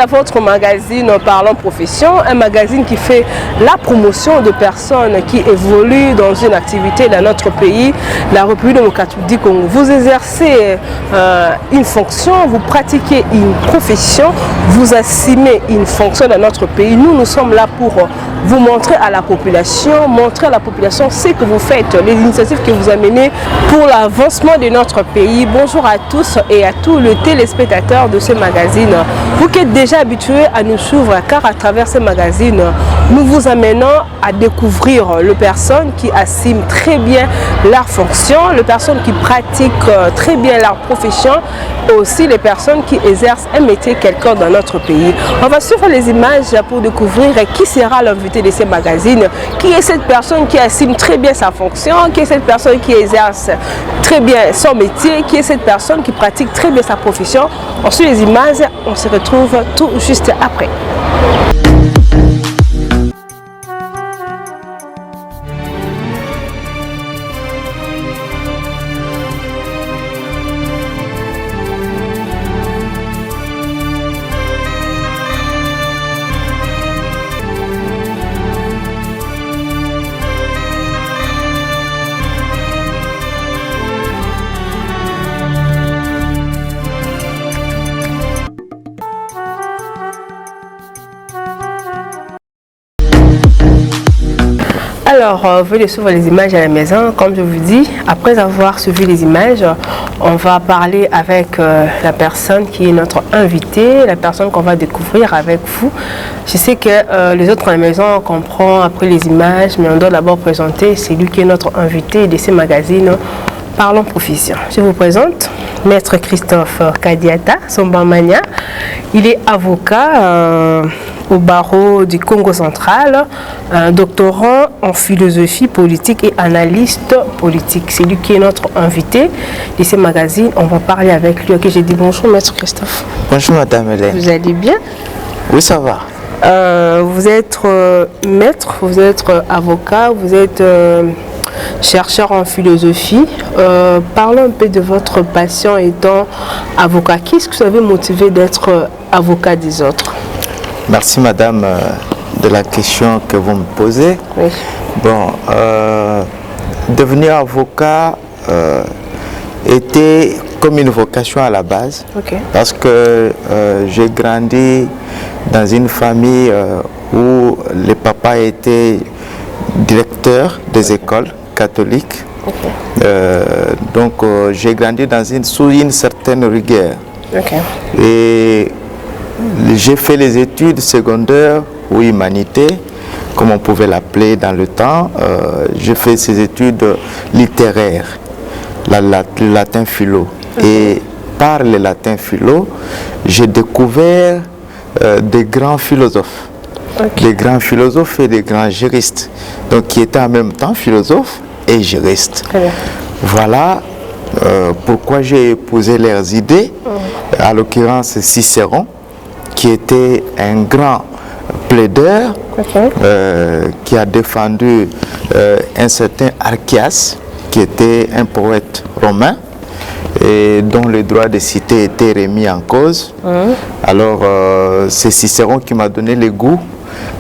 à votre magazine Parlons Profession, un magazine qui fait la promotion de personnes qui évoluent dans une activité dans notre pays, la République démocratique du Congo. Vous exercez une fonction, vous pratiquez une profession, vous assumez une fonction dans notre pays. Nous sommes là pour vous montrer à la population, ce que vous faites, les initiatives que vous amenez pour l'avancement de notre pays. Bonjour à tous et à tous les téléspectateurs de ce magazine. Vous qui êtes déjà habitués à nous suivre, car à travers ce magazine, nous vous amenons à découvrir les personnes qui assument très bien leur fonction, les personnes qui pratiquent très bien leur profession, et aussi les personnes qui exercent un métier quelconque dans notre pays. On va suivre les images pour découvrir qui sera l'invité de ce magazine, qui est cette personne qui assume très bien sa fonction, qui est cette personne qui exerce très bien son métier, qui est cette personne qui pratique très bien sa profession. On suit les images, on se retrouve tout juste après. Alors, veuillez suivre les images à la maison. Comme je vous dis, après avoir suivi les images, on va parler avec la personne qui est notre invitée, la personne qu'on va découvrir avec vous. Je sais que les autres à la maison comprennent après les images, mais on doit d'abord présenter celui qui est notre invité de ce magazine Parlons Profession. Je vous présente Maître Christophe Kadiata Sombamania. Il est avocat au barreau du Congo central, doctorant en philosophie politique et analyste politique. C'est lui qui est notre invité de ce magazine. On va parler avec lui. Ok, j'ai dit bonjour Maître Christophe. Bonjour Madame Hélène. Vous allez bien? Oui, ça va. Vous êtes maître, vous êtes avocat, vous êtes chercheur en philosophie. Parlons un peu de votre passion étant avocat. Qu'est-ce que vous avez motivé d'être avocat des autres? Merci Madame de la question que vous me posez. Oui. Bon, devenir avocat était comme une vocation à la base. Okay. Parce que j'ai grandi dans une famille où les papas étaient directeurs des écoles catholiques. Okay. Donc j'ai grandi sous une certaine rigueur. Okay. Et j'ai fait les études secondaires ou humanité, comme on pouvait l'appeler dans le temps. J'ai fait ces études littéraires, le latin philo. Okay. Et par le latin philo, j'ai découvert des grands philosophes. Okay. Des grands philosophes et des grands juristes, donc qui étaient en même temps philosophes et juristes. Très bien. Voilà pourquoi j'ai épousé leurs idées, à l'occurrence Cicéron, qui était un grand plaideur, okay. Qui a défendu un certain Archias, qui était un poète romain, et dont le droit de cité était remis en cause. Alors c'est Cicéron qui m'a donné le goût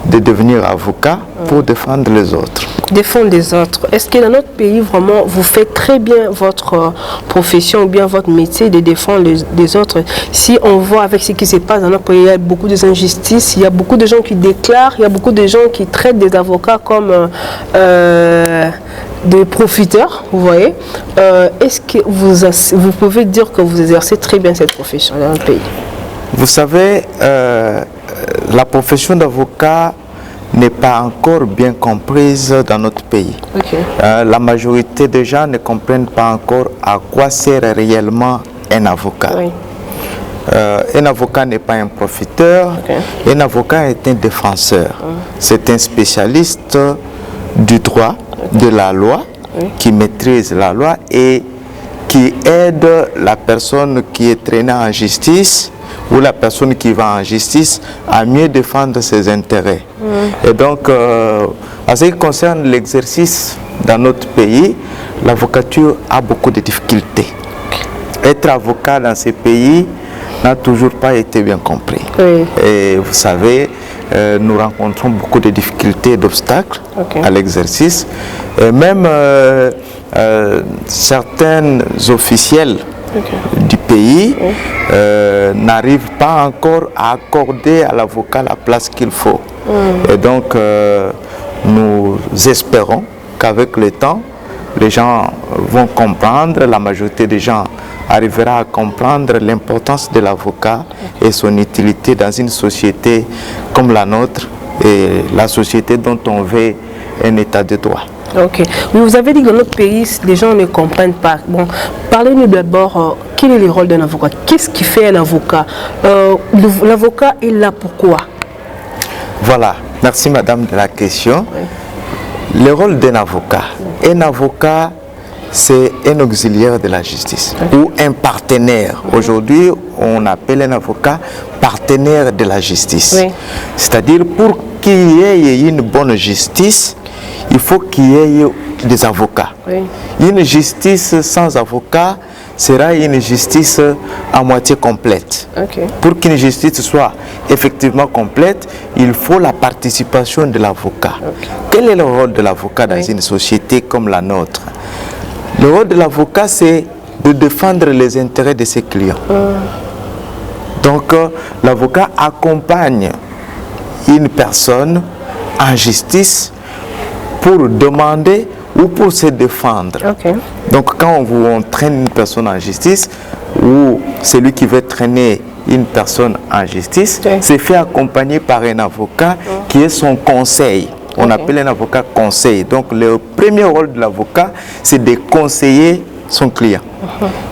de devenir avocat pour défendre les autres. Défendre les autres. Est-ce que dans notre pays, vraiment, vous faites très bien votre profession ou bien votre métier de défendre les autres? Si on voit avec ce qui se passe dans notre pays, il y a beaucoup d'injustices, il y a beaucoup de gens qui déclarent, il y a beaucoup de gens qui traitent des avocats comme des profiteurs, vous voyez. Est-ce que vous pouvez dire que vous exercez très bien cette profession dans notre pays? Vous savez, la profession d'avocat n'est pas encore bien comprise dans notre pays. Okay. La majorité des gens ne comprennent pas encore à quoi sert réellement un avocat. Oui. Un avocat n'est pas un profiteur, okay. Un avocat est un défenseur. C'est un spécialiste du droit, okay. De la loi, qui maîtrise la loi et qui aide la personne qui est traînée en justice ou la personne qui va en justice à mieux défendre ses intérêts. Et donc, en ce qui concerne l'exercice dans notre pays, l'avocature a beaucoup de difficultés. Être avocat dans ces pays n'a toujours pas été bien compris. Oui. Et vous savez, nous rencontrons beaucoup de difficultés et d'obstacles à l'exercice. Et même certains officiels du pays n'arrivent pas encore à accorder à l'avocat la place qu'il faut. Et donc, nous espérons qu'avec le temps, les gens vont comprendre, la majorité des gens arrivera à comprendre l'importance de l'avocat et son utilité dans une société comme la nôtre et la société dont on veut un état de droit. Ok. Oui, vous avez dit que dans notre pays, les gens ne comprennent pas. Bon, parlez-nous d'abord, quel est le rôle d'un avocat? Qu'est-ce qui fait un avocat? L'avocat est là pourquoi? Voilà. Merci madame de la question. Oui. Le rôle d'un avocat, c'est un auxiliaire de la justice ou un partenaire. Aujourd'hui, on appelle un avocat partenaire de la justice. Oui. C'est-à-dire, pour qu'il y ait une bonne justice, il faut qu'il y ait des avocats. Oui. Une justice sans avocat sera une justice à moitié complète. Pour qu'une justice soit effectivement complète, il faut la participation de l'avocat. Quel est le rôle de l'avocat dans une société comme la nôtre? Le rôle de l'avocat, c'est de défendre les intérêts de ses clients. Donc, l'avocat accompagne une personne en justice pour demander ou pour se défendre. Donc, quand on traîne une personne en justice, ou celui qui veut traîner une personne en justice, c'est fait accompagner par un avocat qui est son conseil. On appelle un avocat conseil. Donc, le premier rôle de l'avocat, c'est de conseiller son client.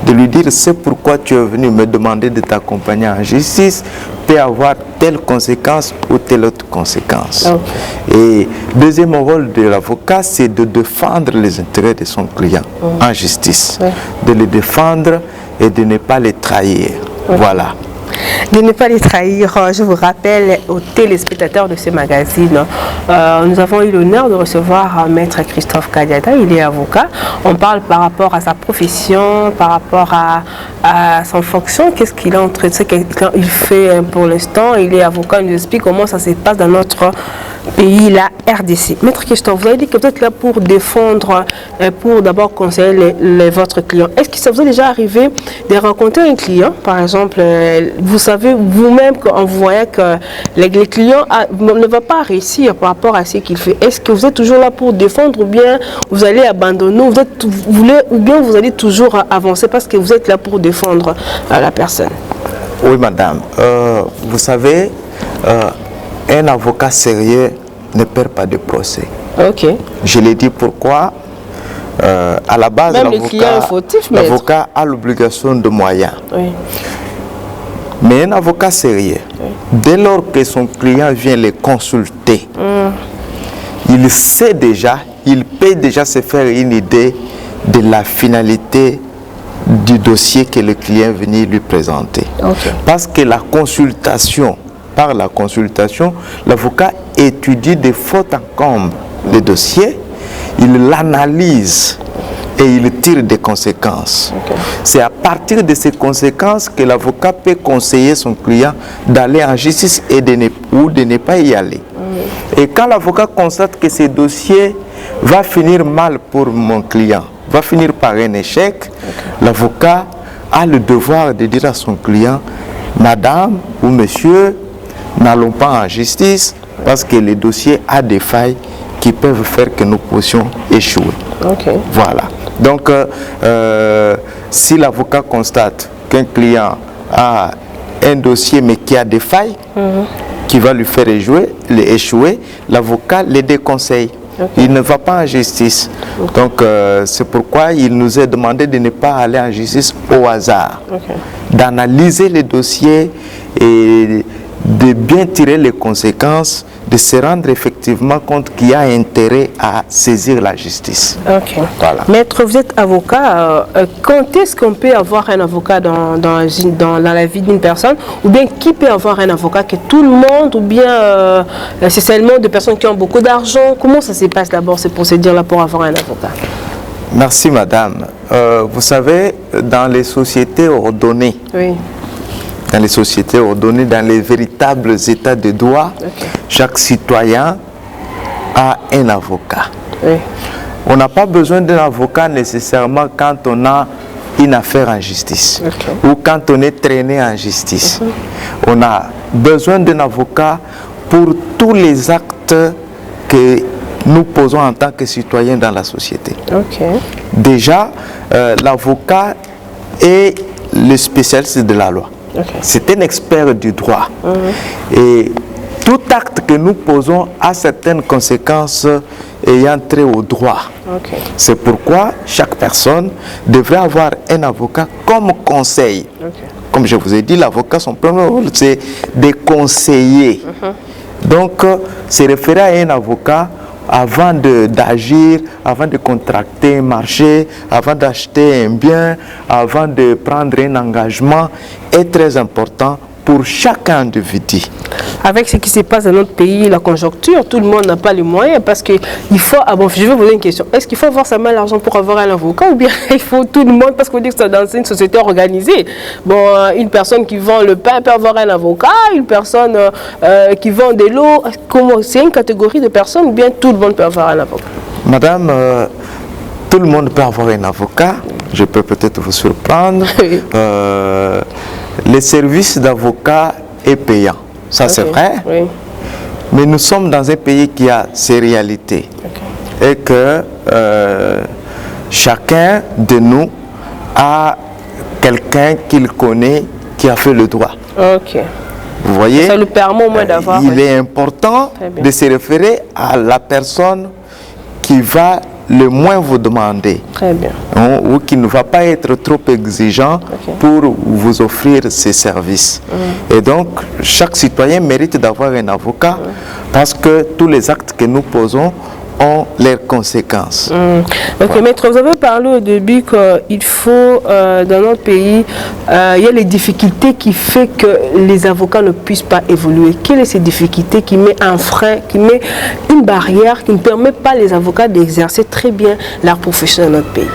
De lui dire, c'est pourquoi tu es venu me demander de t'accompagner en justice, peut avoir telle conséquence ou telle autre conséquence. Et deuxième rôle de l'avocat, c'est de défendre les intérêts de son client en justice. De les défendre et de ne pas les trahir. Voilà. De ne pas les trahir. Je vous rappelle aux téléspectateurs de ce magazine, nous avons eu l'honneur de recevoir Maître Christophe Kadiata. Il est avocat. On parle par rapport à sa profession, par rapport à son fonction, qu'est-ce qu'il est en train de faire, il fait pour l'instant. Il est avocat, il nous explique comment ça se passe dans notre pays, la RDC. Maître Christophe, vous avez dit que vous êtes là pour défendre, pour d'abord conseiller votre client. Est-ce que ça vous est déjà arrivé de rencontrer un client, par exemple, vous savez vous-même qu'en voyant que les clients ne vont pas réussir par rapport à ce qu'il fait. Est-ce que vous êtes toujours là pour défendre ou bien vous allez abandonner, ou bien vous allez toujours avancer parce que vous êtes là pour défendre la personne? Oui, madame. Vous savez, un avocat sérieux ne perd pas de procès. Je l'ai dit pourquoi. À la base, l'avocat a l'obligation de moyens. Mais un avocat sérieux, dès lors que son client vient le consulter, il sait déjà, il peut déjà se faire une idée de la finalité du dossier que le client est venu lui présenter. Parce que par la consultation, l'avocat étudie de fond en comble le dossier, il l'analyse et il tire des conséquences. C'est à partir de ces conséquences que l'avocat peut conseiller son client d'aller en justice ou de ne pas y aller. Et quand l'avocat constate que ce dossier va finir mal pour mon client, va finir par un échec, l'avocat a le devoir de dire à son client, madame ou monsieur, n'allons pas en justice parce que le dossier a des failles qui peuvent faire que nous puissions échouer. Voilà. Donc, si l'avocat constate qu'un client a un dossier mais qui a des failles, qui va lui faire échouer, l'avocat le déconseille. Il ne va pas en justice. Donc, c'est pourquoi il nous est demandé de ne pas aller en justice au hasard. D'analyser les dossiers et de bien tirer les conséquences, de se rendre effectivement compte qu'il y a intérêt à saisir la justice. Voilà. Maître, vous êtes avocat. Quand est-ce qu'on peut avoir un avocat dans la vie d'une personne? Ou bien qui peut avoir un avocat? Que tout le monde? Ou bien c'est seulement des personnes qui ont beaucoup d'argent? Comment ça se passe d'abord ces procédures-là pour avoir un avocat? Merci madame. Vous savez, dans les sociétés ordonnées, dans les sociétés ordonnées, dans les véritables états de droit, chaque citoyen a un avocat. Oui. On n'a pas besoin d'un avocat nécessairement quand on a une affaire en justice ou quand on est traîné en justice. On a besoin d'un avocat pour tous les actes que nous posons en tant que citoyens dans la société. Déjà, l'avocat est le spécialiste de la loi. C'est un expert du droit. Et tout acte que nous posons a certaines conséquences ayant trait au droit. C'est pourquoi chaque personne devrait avoir un avocat comme conseil. Comme je vous ai dit, l'avocat, son premier rôle, c'est de conseiller. Donc, se référer à un avocat avant d'agir, avant de contracter un marché, avant d'acheter un bien, avant de prendre un engagement, est très important pour chaque individu. Avec ce qui se passe dans notre pays, la conjoncture, tout le monde n'a pas les moyens parce qu'il faut... Ah bon, je vais vous poser une question. Est-ce qu'il faut avoir sa main l'argent pour avoir un avocat ou bien il faut tout le monde parce qu'on dit que c'est dans une société organisée? Bon, une personne qui vend le pain peut avoir un avocat, une personne qui vend de l'eau, c'est une catégorie de personnes ou bien tout le monde peut avoir un avocat? Madame, tout le monde peut avoir un avocat. Je peux peut-être vous surprendre. Le service d'avocat est payant. Ça, c'est vrai. Oui. Mais nous sommes dans un pays qui a ses réalités. Et que chacun de nous a quelqu'un qu'il connaît qui a fait le droit. Vous voyez? Ça lui permet au moins d'avoir... Il est important de se référer à la personne qui va le moins vous demander. Très bien. Ou qui ne va pas être trop exigeant pour vous offrir ces services. Et donc, chaque citoyen mérite d'avoir un avocat parce que tous les actes que nous posons ont leurs conséquences. Maître, vous avez parlé au début qu'il faut, dans notre pays, il y a les difficultés qui font que les avocats ne puissent pas évoluer. Quelles sont ces difficultés qui met un frein, qui met une barrière qui ne permet pas les avocats d'exercer très bien leur profession dans notre pays?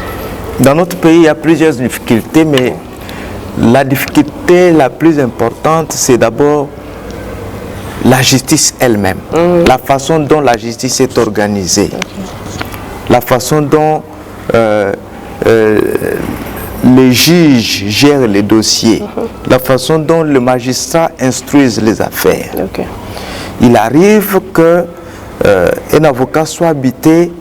Dans notre pays, il y a plusieurs difficultés, mais la difficulté la plus importante, c'est d'abord la justice elle-même, la façon dont la justice est organisée, la façon dont les juges gèrent les dossiers, la façon dont le magistrat instruise les affaires. Il arrive qu'un avocat soit habité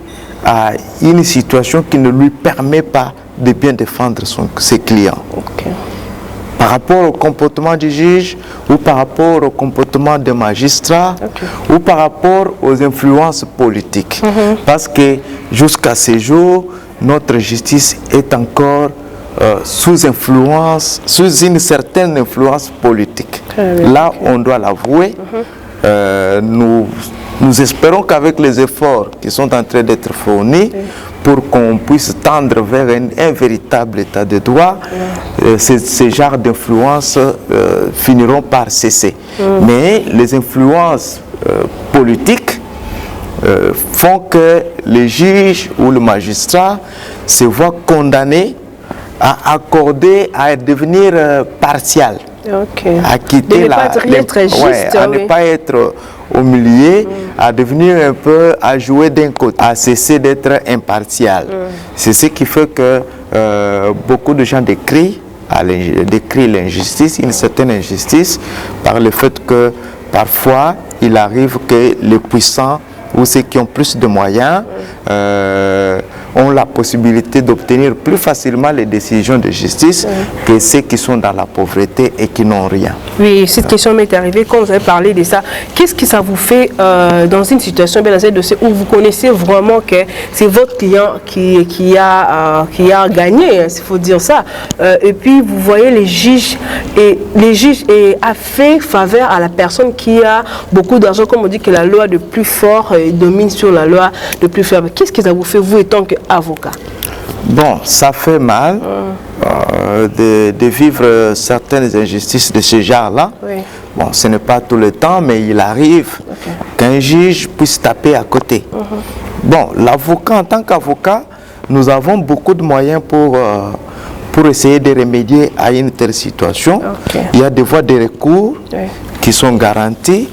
à une situation qui ne lui permet pas de bien défendre ses clients. Par rapport au comportement du juge ou par rapport au comportement des magistrats ou par rapport aux influences politiques. Parce que jusqu'à ce jour, notre justice est encore sous influence, sous une certaine influence politique. Là, on doit l'avouer. Nous espérons qu'avec les efforts qui sont en train d'être fournis pour qu'on puisse tendre vers un véritable état de droit, ces genres d'influences finiront par cesser. Mais les influences politiques font que les juges ou le magistrat se voient condamnés à accorder, à devenir partial. À quitter à ne pas être au milieu, à devenir un peu, à jouer d'un côté, à cesser d'être impartial. C'est ce qui fait que beaucoup de gens décrient l'injustice, une certaine injustice, par le fait que parfois il arrive que les puissants ou ceux qui ont plus de moyens ont la possibilité d'obtenir plus facilement les décisions de justice que ceux qui sont dans la pauvreté et qui n'ont rien. Oui, cette question m'est arrivée quand vous avez parlé de ça. Qu'est-ce que ça vous fait dans une situation, dans un dossier où vous connaissez vraiment que c'est votre client qui a gagné, il faut dire ça, et puis vous voyez les juges a fait faveur à la personne qui a beaucoup d'argent, comme on dit que la loi de plus fort domine sur la loi de plus faible. Qu'est-ce que ça vous fait, vous, étant qu'avocat? Bon, ça fait mal de vivre certaines injustices de ce genre-là. Bon, ce n'est pas tout le temps, mais il arrive qu'un juge puisse taper à côté. Bon, l'avocat, en tant qu'avocat, nous avons beaucoup de moyens pour pour essayer de remédier à une telle situation. Il y a des voies de recours qui sont garanties,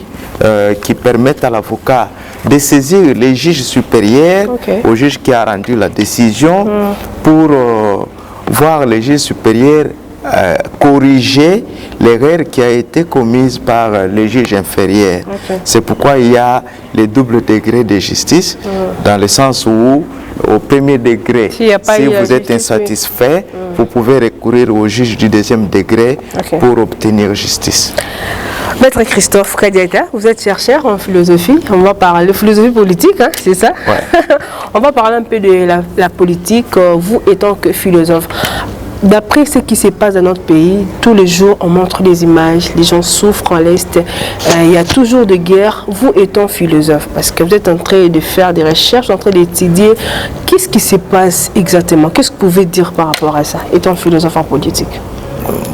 qui permettent à l'avocat de saisir les juges supérieurs, au juge qui a rendu la décision, pour voir les juges supérieurs corriger l'erreur qui a été commise par les juges inférieurs. C'est pourquoi il y a les doubles degrés de justice, dans le sens où, au premier degré, si vous êtes insatisfait, vous pouvez recourir au juge du deuxième degré pour obtenir justice. Maître Christophe Kadiaka, vous êtes chercheur en philosophie. On va parler de philosophie politique, hein, c'est ça? On va parler un peu de la politique, vous étant que philosophe. D'après ce qui se passe dans notre pays, tous les jours on montre des images, les gens souffrent à l'Est, il y a toujours des guerres. Vous étant philosophe, parce que vous êtes en train de faire des recherches, en train d'étudier, qu'est-ce qui se passe exactement? Qu'est-ce que vous pouvez dire par rapport à ça, étant philosophe en politique?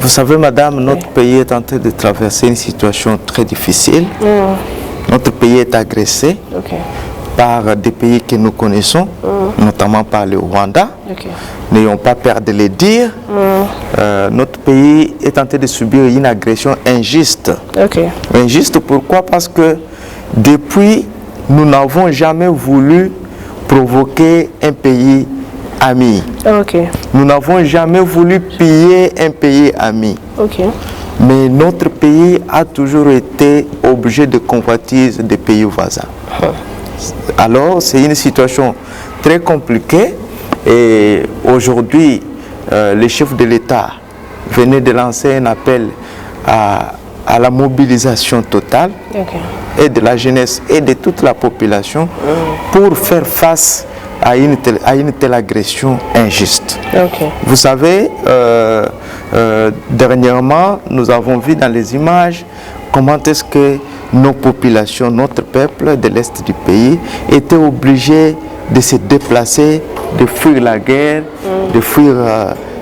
Vous savez, madame, notre pays est en train de traverser une situation très difficile. Notre pays est agressé par des pays que nous connaissons, notamment par le Rwanda. N'ayons pas peur de le dire. Notre pays est en train de subir une agression injuste. Injuste pourquoi? Parce que depuis, nous n'avons jamais voulu provoquer un pays ami. Nous n'avons jamais voulu piller un pays ami. Mais notre pays a toujours été objet de convoitise des pays voisins. Alors, c'est une situation très compliquée. Et aujourd'hui, le chef de l'État venait de lancer un appel à la mobilisation totale et de la jeunesse et de toute la population pour faire face à une telle agression injuste. Vous savez, dernièrement, nous avons vu dans les images comment est-ce que nos populations, notre peuple de l'Est du pays étaient obligés de se déplacer, de fuir la guerre, de fuir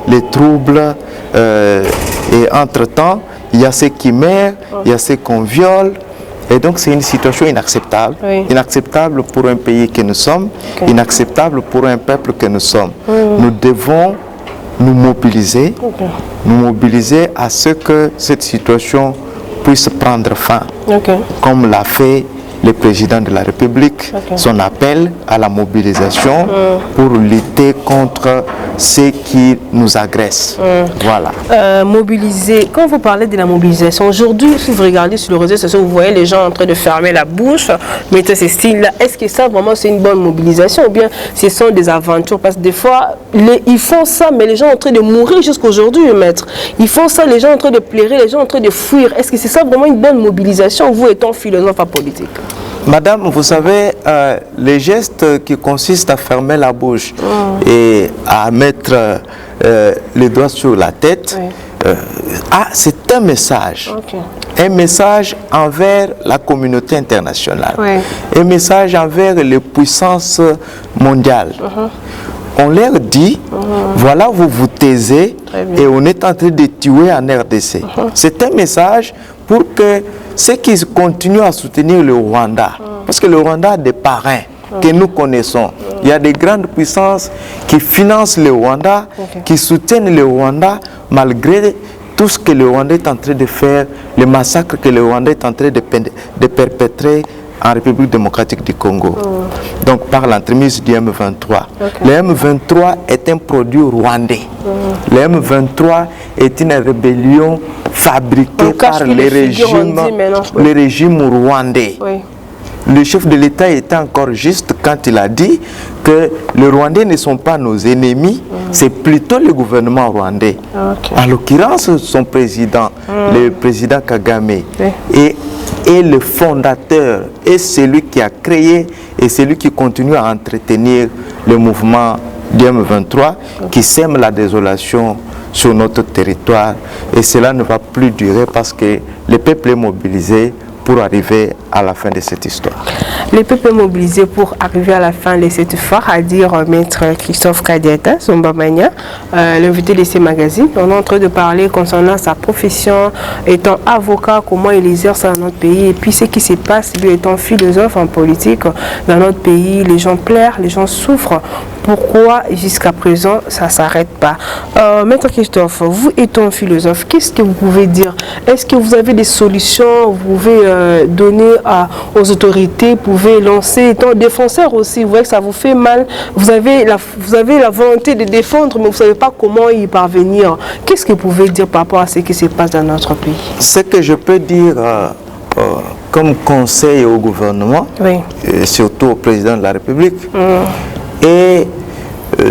les troubles. Et entre-temps, il y a ceux qui meurent, il y a ceux qu'on viole. Et donc c'est une situation inacceptable. Inacceptable pour un pays que nous sommes, inacceptable pour un peuple que nous sommes. Nous devons nous mobiliser à ce que cette situation puisse prendre fin, comme l'a fait le président de la République, son appel à la mobilisation pour lutter contre ceux qui nous agressent. Voilà. Mobiliser, quand vous parlez de la mobilisation, aujourd'hui, si vous regardez sur les réseaux sociaux, vous voyez les gens en train de fermer la bouche, mettre ces styles-là. Est-ce que ça, vraiment, c'est une bonne mobilisation ou bien ce sont des aventures? Parce que des fois, ils font ça, mais les gens sont en train de mourir jusqu'aujourd'hui, maître. Ils font ça, les gens sont en train de pleurer, les gens sont en train de fuir. Est-ce que c'est ça vraiment une bonne mobilisation, vous étant philosophe en politique? Madame, vous savez, les gestes qui consistent à fermer la bouche et à mettre les doigts sur la tête, c'est un message. Un message envers la communauté internationale. Un message envers les puissances mondiales. On leur dit, voilà, vous vous taisez et on est en train de tuer en RDC. C'est un message pour que ceux qui continuent à soutenir le Rwanda, parce que le Rwanda a des parrains que nous connaissons. Il y a des grandes puissances qui financent le Rwanda, qui soutiennent le Rwanda malgré tout ce que le Rwanda est en train de faire, le massacre que le Rwanda est en train de perpétrer en République démocratique du Congo. Donc par l'entremise du M23. Le M23 est un produit rwandais. Le M23 est une rébellion fabriquée par les régimes rwandais. Le chef de l'État était encore juste quand il a dit que les Rwandais ne sont pas nos ennemis, c'est plutôt le gouvernement rwandais. En l'occurrence, son président, le président Kagame, est le fondateur, et celui qui a créé et celui qui continue à entretenir le mouvement du M23 qui sème la désolation sur notre territoire. Et cela ne va plus durer parce que le peuple est mobilisé. pour arriver à la fin de cette histoire. Les peuples mobilisés pour arriver à la fin de cette histoire, à dire Maître Christophe Kadiata Zombamania, l'invité de ces magazines. On est en train de parler concernant sa profession, étant avocat, comment il exerce dans notre pays, et puis ce qui se passe, lui étant philosophe en politique dans notre pays, les gens pleurent, les gens souffrent. Pourquoi jusqu'à présent ça ne s'arrête pas? Maître Christophe, vous étant philosophe, qu'est-ce que vous pouvez dire? Est-ce que vous avez des solutions? Vous pouvez donner aux autorités, vous pouvez lancer, étant défenseur aussi, vous voyez que ça vous fait mal, vous avez la volonté de défendre, mais vous ne savez pas comment y parvenir. Qu'est-ce que vous pouvez dire par rapport à ce qui se passe dans notre pays? Ce que je peux dire comme conseil au gouvernement, oui, et surtout au président de la République, est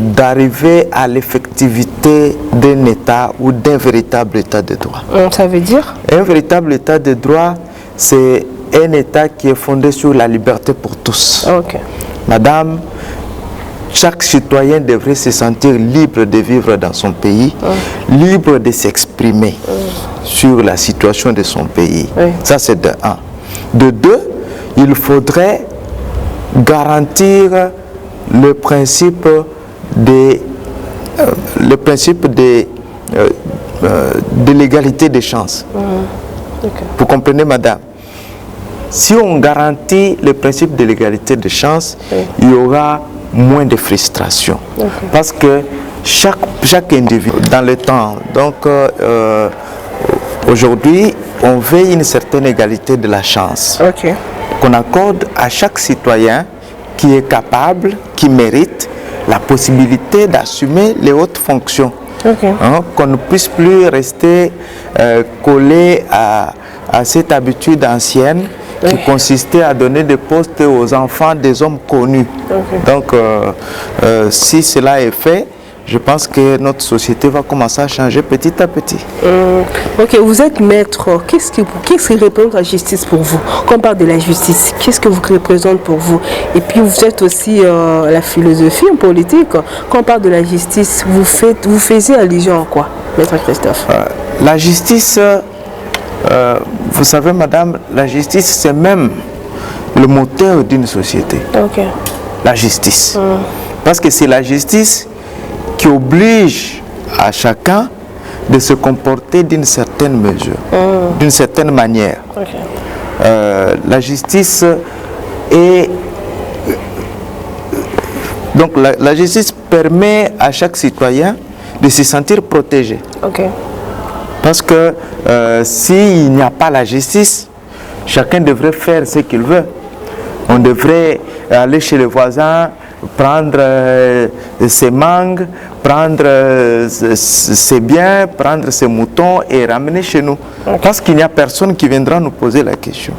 d'arriver à l'effectivité d'un État ou d'un véritable État de droit. Ça veut dire? Un véritable État de droit, c'est un État qui est fondé sur la liberté pour tous. Okay. Madame, chaque citoyen devrait se sentir libre de vivre dans son pays, libre de s'exprimer sur la situation de son pays. Oui. Ça, c'est de un. De deux, il faudrait garantir le principe de l'égalité des chances. Okay. Vous comprenez, madame? Si on garantit le principe de l'égalité des chances, il y aura moins de frustration. Okay. Parce que chaque individu, dans le temps, donc aujourd'hui, on veut une certaine égalité de la chance. Okay. Qu'on accorde à chaque citoyen qui est capable, qui mérite la possibilité d'assumer les hautes fonctions. Okay. Qu'on ne puisse plus rester collé à cette habitude ancienne qui consistait à donner des postes aux enfants des hommes connus. Okay. Donc, si cela est fait, je pense que notre société va commencer à changer petit à petit. Ok, vous êtes maître. Qu'est-ce qui représente la justice pour vous? Quand on parle de la justice, qu'est-ce que vous représente pour vous? Et puis vous êtes aussi la philosophie en politique. Quand on parle de la justice, vous faisiez allusion à quoi, maître Christophe? La justice, vous savez, madame, la justice, c'est même le moteur d'une société. Okay. La justice. Parce que c'est la justice qui oblige à chacun de se comporter d'une certaine mesure, d'une certaine manière. Okay. La justice est... Donc la justice permet à chaque citoyen de se sentir protégé. Okay. Parce que s'il n'y a pas la justice, chacun devrait faire ce qu'il veut. On devrait aller chez le voisin, prendre ses mangues, prendre ses biens, prendre ses moutons et ramener chez nous. Okay. Parce qu'il n'y a personne qui viendra nous poser la question.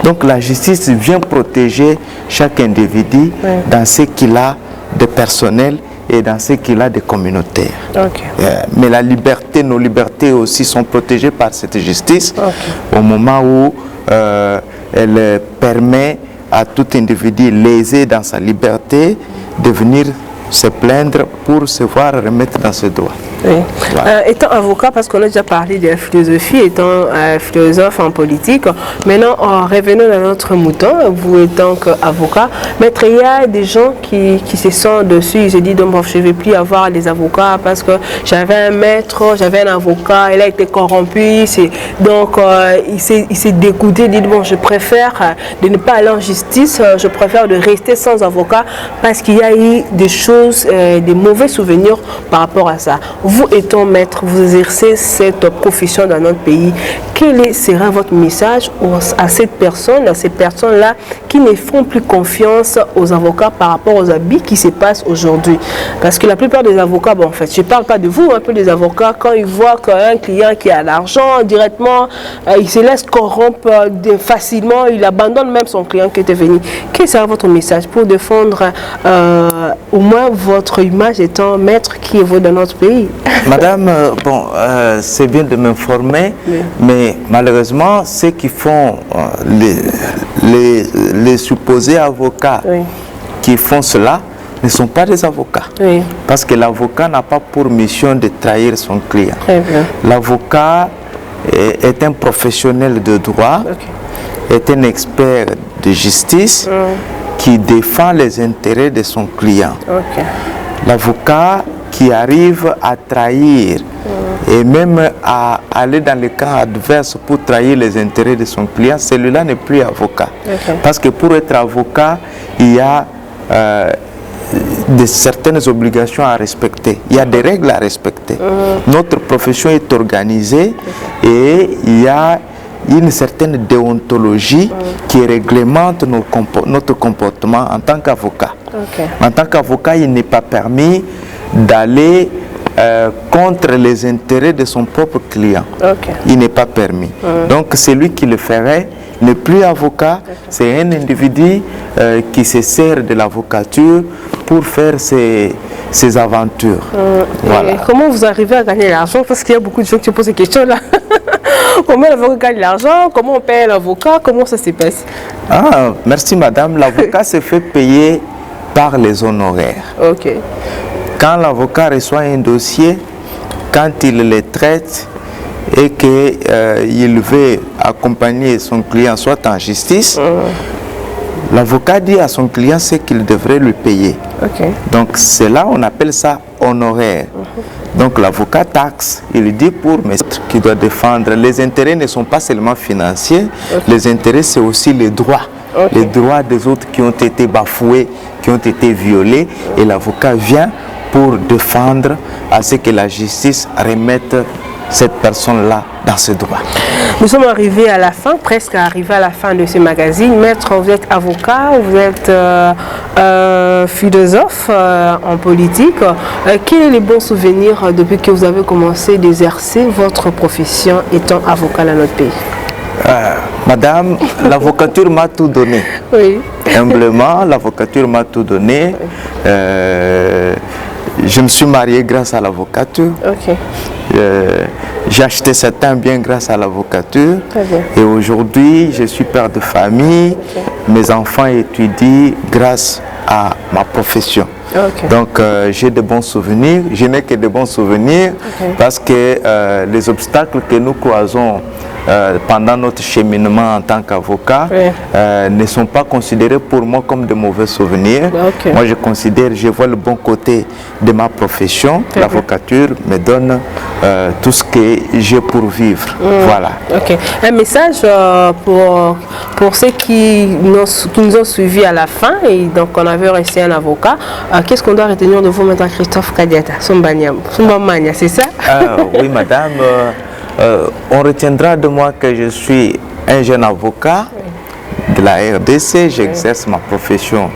Donc la justice vient protéger chaque individu dans ce qu'il a de personnel et dans ce qu'il a de communautaire. Okay. Mais la liberté, nos libertés aussi sont protégées par cette justice au moment où elle permet à tout individu lésé dans sa liberté de venir se plaindre pour se voir remettre dans ses droits. Oui. Voilà. Étant avocat, parce qu'on a déjà parlé de la philosophie, étant philosophe en politique, maintenant revenons à notre mouton, vous étant avocat, maître, il y a des gens qui se sentent dessus, ils se disent donc, bon, je ne vais plus avoir des avocats parce que j'avais un maître, j'avais un avocat, il a été corrompu, donc il s'est dégoûté, il dit bon, je préfère de ne pas aller en justice, je préfère de rester sans avocat parce qu'il y a eu des choses, des mauvais souvenirs par rapport à ça. Vous étant maître, vous exercez cette profession dans notre pays. Quel sera votre message à ces personnes-là qui ne font plus confiance aux avocats par rapport aux habits qui se passent aujourd'hui? Parce que la plupart des avocats, bon, en fait, je ne parle pas de vous, un peu des avocats, quand ils voient qu'un client qui a l'argent directement, il se laisse corrompre facilement, il abandonne même son client qui était venu. Quel sera votre message pour défendre au moins votre image étant maître qui évolue dans notre pays? Madame, bon, c'est bien de m'informer, mais malheureusement, ceux qui font les supposés avocats qui font cela ne sont pas des avocats. Parce que l'avocat n'a pas pour mission de trahir son client. L'avocat est un professionnel de droit est un expert de justice qui défend les intérêts de son client. L'avocat qui arrive à trahir et même à aller dans le camp adverse pour trahir les intérêts de son client, celui-là n'est plus avocat. Parce que pour être avocat, il y a certaines obligations à respecter. Il y a des règles à respecter. Notre profession est organisée et il y a une certaine déontologie qui réglemente notre comportement en tant qu'avocat. En tant qu'avocat, il n'est pas permis d'aller contre les intérêts de son propre client. Il n'est pas permis. Donc celui qui le ferait n'est plus avocat, c'est un individu qui se sert de l'avocature pour faire ses aventures. Voilà. Comment vous arrivez à gagner l'argent? Parce qu'il y a beaucoup de gens qui se posent ces questions-là. Comment l'avocat gagne l'argent? Comment on paye l'avocat? Comment ça se passe? Merci madame. L'avocat se fait payer par les honoraires. Quand l'avocat reçoit un dossier, quand il le traite et qu'il veut accompagner son client soit en justice, l'avocat dit à son client ce qu'il devrait lui payer. Donc c'est là on appelle ça honoraire. Donc l'avocat taxe, il dit pour maître qui doit défendre. Les intérêts ne sont pas seulement financiers, les intérêts c'est aussi les droits. Les droits des autres qui ont été bafoués, qui ont été violés, et l'avocat vient pour défendre à ce que la justice remette cette personne-là dans ses droits. Nous sommes arrivés à la fin, presque arrivés à la fin de ce magazine. Maître, vous êtes avocat, vous êtes philosophe en politique. Quel est le bon souvenir depuis que vous avez commencé d'exercer votre profession étant avocat dans notre pays? Madame, l'avocature m'a tout donné. Humblement, l'avocature m'a tout donné. Je me suis marié grâce à l'avocature. J'ai acheté certains biens grâce à l'avocature. Et aujourd'hui, je suis père de famille. Mes enfants étudient grâce à ma profession. Donc, j'ai de bons souvenirs. Je n'ai que de bons souvenirs parce que les obstacles que nous croisons pendant notre cheminement en tant qu'avocat ne sont pas considérés pour moi comme de mauvais souvenirs. Moi je vois le bon côté de ma profession. L'avocature me donne tout ce que j'ai pour vivre. Voilà. Un message pour ceux qui nous ont suivis à la fin, et donc on avait reçu un avocat. Qu'est-ce qu'on doit retenir de vous, Maître Christophe Kadiata Sombanyam, c'est ça? Oui madame. On retiendra de moi que je suis un jeune avocat de la RDC. J'exerce ma profession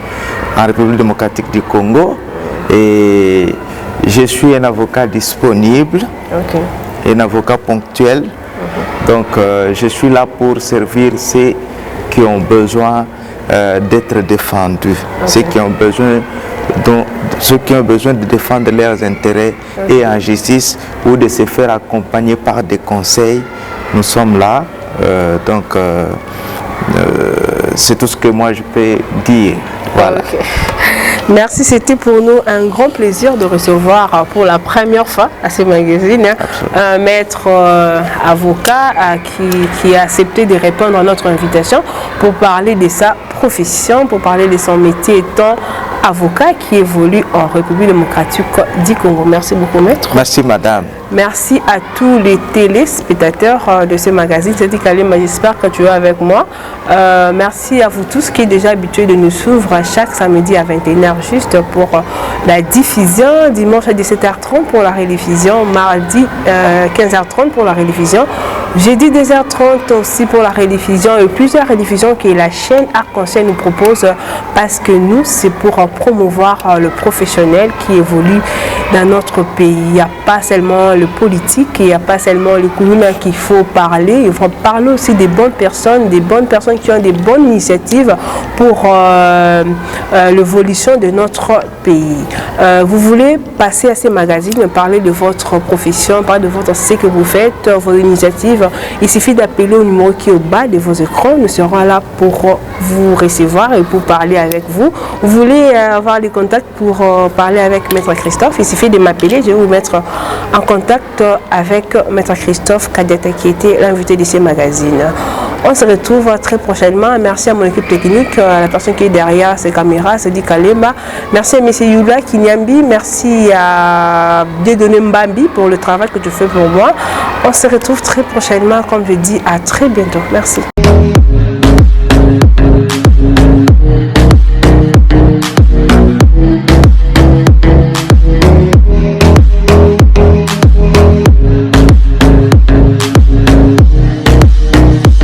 en République démocratique du Congo et je suis un avocat disponible, un avocat ponctuel. Donc je suis là pour servir ceux qui ont besoin d'être défendus, ceux qui ont besoin de défendre leurs intérêts et en justice ou de se faire accompagner par des conseils. Nous sommes là, c'est tout ce que moi je peux dire. Voilà. Merci, c'était pour nous un grand plaisir de recevoir pour la première fois à ce magazine un maître avocat qui a accepté de répondre à notre invitation pour parler de sa profession, pour parler de son métier étant avocat qui évolue en République démocratique du Congo. Merci beaucoup, maître. Merci, madame. Merci à tous les téléspectateurs de ce magazine. C'est dit Kalima, j'espère que tu es avec moi. Merci à vous tous qui êtes déjà habitués de nous suivre chaque samedi à 21h juste pour la diffusion, dimanche à 17h30 pour la rediffusion, mardi 15h30 pour la rediffusion, jeudi 2h30 aussi pour la rediffusion et plusieurs rediffusions que la chaîne Arc-en-Ciel nous propose parce que nous, c'est pour promouvoir le professionnel qui évolue dans notre pays. Il n'y a pas seulement le politique, il n'y a pas seulement les communes qu'il faut parler, il faut parler aussi des bonnes personnes qui ont des bonnes initiatives pour l'évolution de notre pays. Vous voulez passer à ces magazines, parler de votre profession, parler de ce que vous faites, vos initiatives, il suffit d'appeler au numéro qui est au bas de vos écrans. Nous serons là pour vous recevoir et pour parler avec vous. Vous voulez avoir des contacts pour parler avec Maître Christophe, il suffit de m'appeler, je vais vous mettre en contact avec Maître Christophe Kadiata qui était l'invité de ces magazines. On se retrouve très prochainement. Merci à mon équipe technique, à la personne qui est derrière ces caméras, c'est dit Kalema. Merci à M. Yula Kinyambi. Merci à Dieudonné Mbambi pour le travail que tu fais pour moi. On se retrouve très prochainement, comme je dis, à très bientôt. Merci.